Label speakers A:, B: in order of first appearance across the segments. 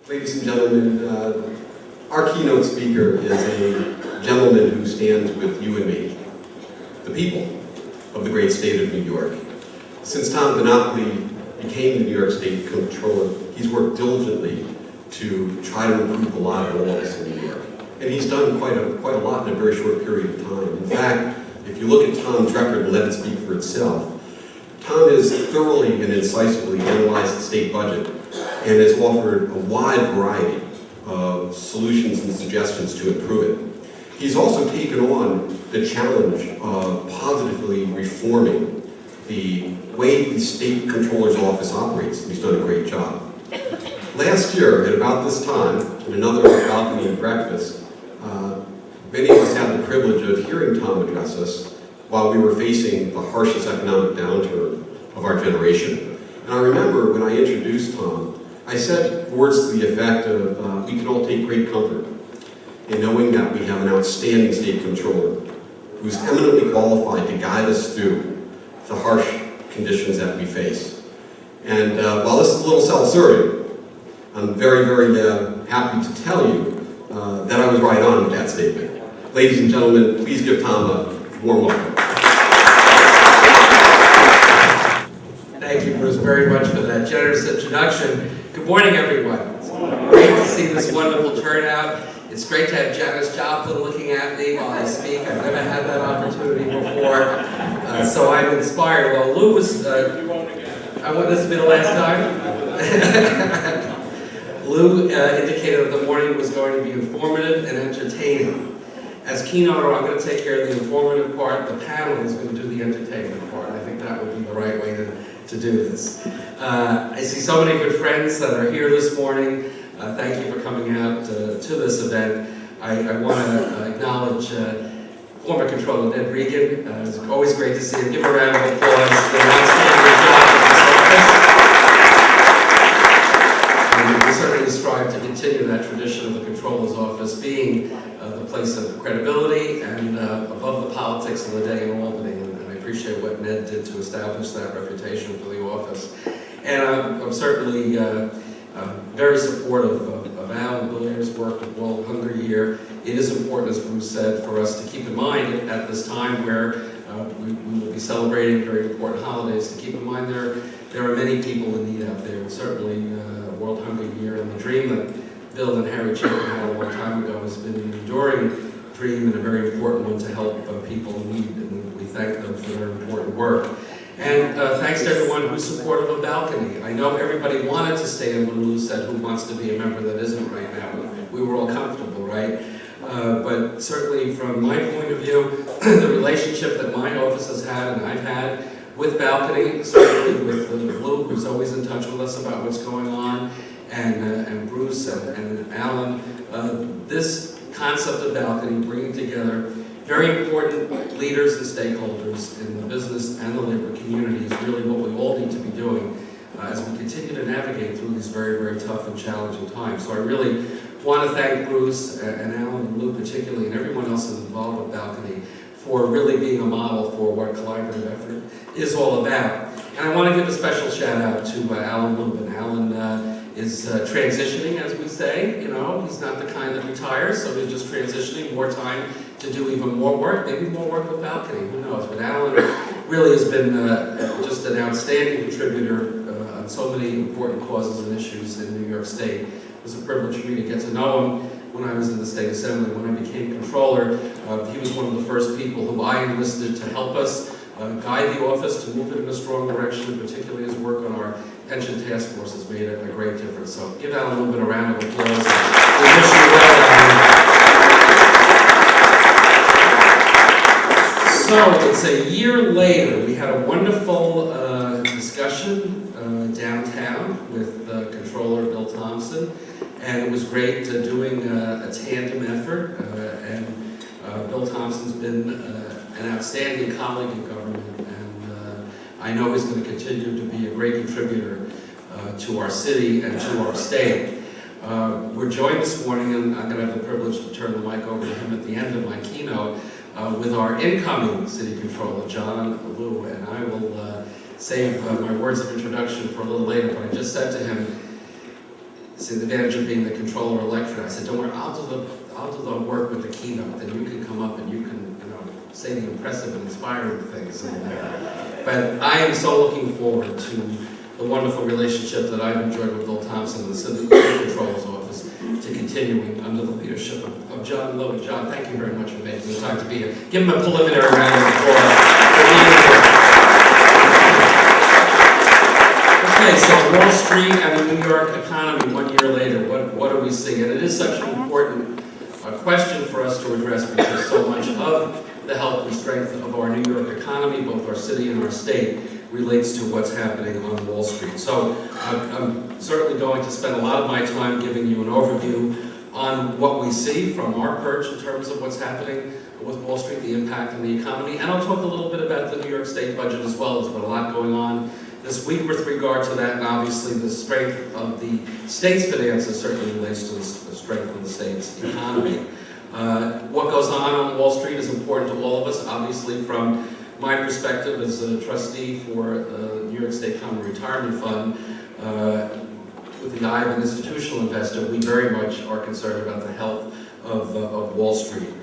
A: Ladies and gentlemen, our keynote speaker is a gentleman who stands with you and me, the people of the great state of New York. Since Tom DiNapoli became the New York State Comptroller, he's worked diligently to try to improve a lot of laws in New York. And he's done quite a lot in a very short period of time. In fact, if you look at Tom's record and let it speak for itself, Tom has thoroughly and incisively analyzed the state budget and has offered a wide variety of solutions and suggestions to improve it. He's also taken on the challenge of positively reforming the way the State Comptroller's Office operates, and he's done a great job. Last year, at about this time, in another balcony breakfast, many of us had the privilege of hearing Tom address us while we were facing the harshest economic downturn of our generation. And I remember when I introduced Tom, I said words to the effect of, we can all take great comfort in knowing that we have an outstanding state comptroller who's eminently qualified to guide us through the harsh conditions that we face. And while this is a little self-serving, I'm very, very happy to tell you that I was right on with that statement. Ladies and gentlemen, please give Tom a warm welcome.
B: Thank you, Bruce, very much for that generous introduction. Good morning, everyone. It's great to see this wonderful turnout. It's great to have Janis Joplin looking at me while I speak. I've never had that opportunity before, so I'm inspired. Well, Lou was, I want this to be the last time. Lou indicated that the morning was going to be informative and entertaining. As keynoter, I'm going to take care of the informative part. The panel is going to do the entertainment part. I think that would be the right way to do this. I see so many good friends that are here this morning. Thank you for coming out to this event. I want to acknowledge former Controller Ned Regan. It's always great to see him. Give a round of applause. He did an outstanding job in this office. And we certainly strive to continue that tradition of the Controller's Office being the place of credibility and above the politics of the day in Albany. And I appreciate what Ned did to establish that reputation for the office. And I'm certainly very supportive of Alan Blair's work with World Hunger Year. It is important, as Bruce said, for us to keep in mind at this time where we will be celebrating very important holidays, to keep in mind there are many people in need out there. And certainly World Hunger Year and the dream that Bill and Harry Chapin had a long time ago has been an enduring dream and a very important one to help people in need, and we thank them for their important work. And thanks to everyone who's supportive of Balcony. I know everybody wanted to stay in when Lou said who wants to be a member that isn't right now. We were all comfortable, right? But certainly from my point of view, the relationship that my office has had and I've had with Balcony, certainly with Lou, who's always in touch with us about what's going on, and Bruce and Alan, this concept of Balcony, bringing together very important leaders and stakeholders in the business and the labor community, is really what we all need to be doing as we continue to navigate through these very, very tough and challenging times. So I really want to thank Bruce and Alan and Lou particularly, and everyone else involved with Balcony for really being a model for what collaborative effort is all about. And I want to give a special shout out to Alan Lubin. Alan is transitioning, as we say. You know, he's not the kind that retires, so he's just transitioning, more time to do even more work, maybe more work with Balcony, who knows. But Alan really has been just an outstanding contributor on so many important causes and issues in New York State. It was a privilege for me to get to know him when I was in the State Assembly. When I became Controller, he was one of the first people who I enlisted to help us guide the office to move it in a strong direction, and particularly his work on our pension task force has made a great difference. So give Alan a little bit of round of applause. We wish you well, Alan. So it's a year later. We had a wonderful discussion downtown with Controller Bill Thompson, and it was great doing a tandem effort. And Bill Thompson's been an outstanding colleague in government, and I know he's going to continue to be a great contributor to our city and to our state. We're joined this morning, and I'm going to have the privilege to turn the mic over to him at the end of my keynote, with our incoming City Controller, John Liu, and I will save my words of introduction for a little later, but I just said to him, see, the advantage of being the controller elected, I said, don't worry, I'll do the work with the keynote, then you can come up and you can, say the impressive and inspiring things. But I am so looking forward to the wonderful relationship that I've enjoyed with Bill Thompson and the City Controller's Office to continuing under the leadership of John Lowe. John, thank you very much for making the time to be here. Give him a preliminary round of applause for being here. Okay, so Wall Street and the New York economy 1 year later, what do we see? And it is such an important question for us to address because so much of the health and strength of our New York economy, both our city and our state, relates to what's happening on Wall Street. So I'm certainly going to spend a lot of my time giving you an overview on what we see from our perch in terms of what's happening with Wall Street, the impact on the economy, and I'll talk a little bit about the New York State budget as well. There's been a lot going on this week with regard to that, and obviously the strength of the state's finances certainly relates to the strength of the state's economy. What goes on Wall Street is important to all of us. Obviously, from my perspective as a trustee for the New York State Common Retirement Fund, with the eye of an institutional investor, we very much are concerned about the health of Wall Street.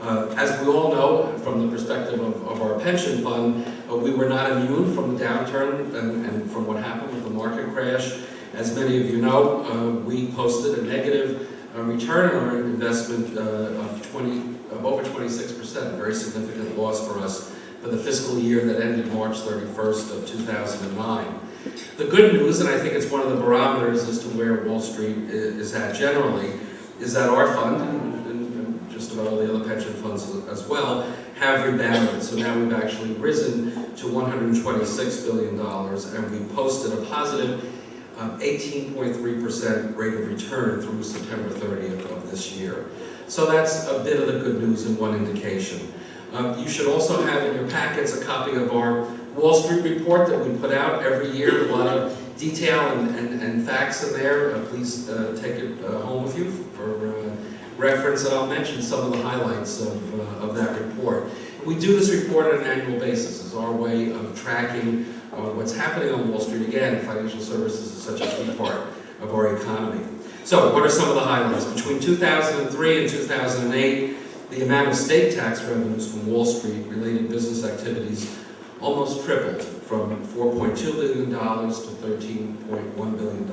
B: As we all know, from the perspective of our pension fund, we were not immune from the downturn and from what happened with the market crash. As many of you know, we posted a negative return on our investment of over 26%, a very significant loss for us for the fiscal year that ended March 31st of 2009. The good news, and I think it's one of the barometers as to where Wall Street is at generally, is that our fund, and just about all the other pension funds as well, have rebounded. So now we've actually risen to $126 billion, and we posted a positive 18.3% rate of return through September 30th of this year. So that's a bit of the good news and one indication. You should also have in your packets a copy of our Wall Street report that we put out every year. A lot of detail and facts in there. Please take it home with you for reference, and I'll mention some of the highlights of that report. We do this report on an annual basis. It's our way of tracking what's happening on Wall Street. Again, financial services is such a key part of our economy. So what are some of the highlights? Between 2003 and 2008, the amount of state tax revenues from Wall Street related business activities almost tripled from $4.2 billion to $13.1 billion.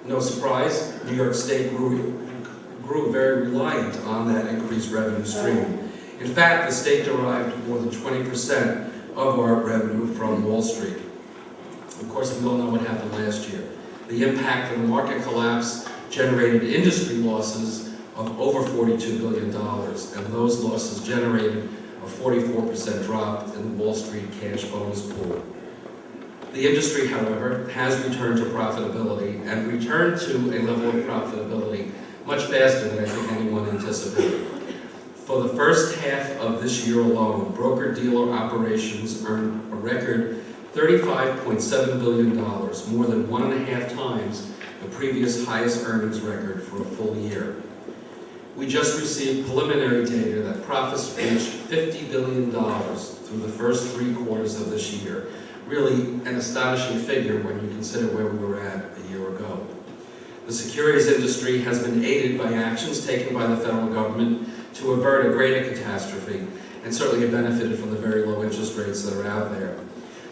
B: No surprise, New York State grew very reliant on that increased revenue stream. In fact, the state derived more than 20% of our revenue from Wall Street. Of course, we all know what happened last year. The impact of the market collapse generated industry losses of over $42 billion, and those losses generated a 44% drop in the Wall Street cash bonus pool. The industry, however, has returned to profitability and returned to a level of profitability much faster than I think anyone anticipated. For the first half of this year alone, broker-dealer operations earned a record $35.7 billion, more than 1.5 times the previous highest earnings record for a full year. We just received preliminary data that profits reached $50 billion through the first 3 quarters of this year. Really an astonishing figure when you consider where we were at a year ago. The securities industry has been aided by actions taken by the federal government to avert a greater catastrophe, and certainly have benefited from the very low interest rates that are out there.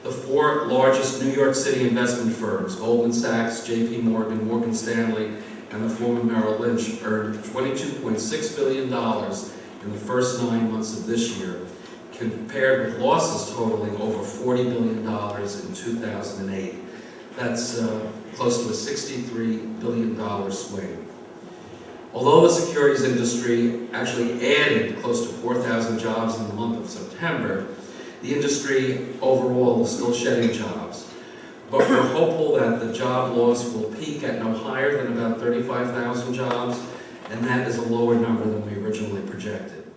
B: The 4 largest New York City investment firms, Goldman Sachs, JP Morgan, Morgan Stanley, and the former Merrill Lynch, earned $22.6 billion in the first 9 months of this year, compared with losses totaling over $40 billion in 2008. That's close to a $63 billion swing. Although the securities industry actually added close to 4,000 jobs in the month of September, the industry overall is still shedding jobs. But we're hopeful that the job loss will peak at no higher than about 35,000 jobs, and that is a lower number than we originally projected.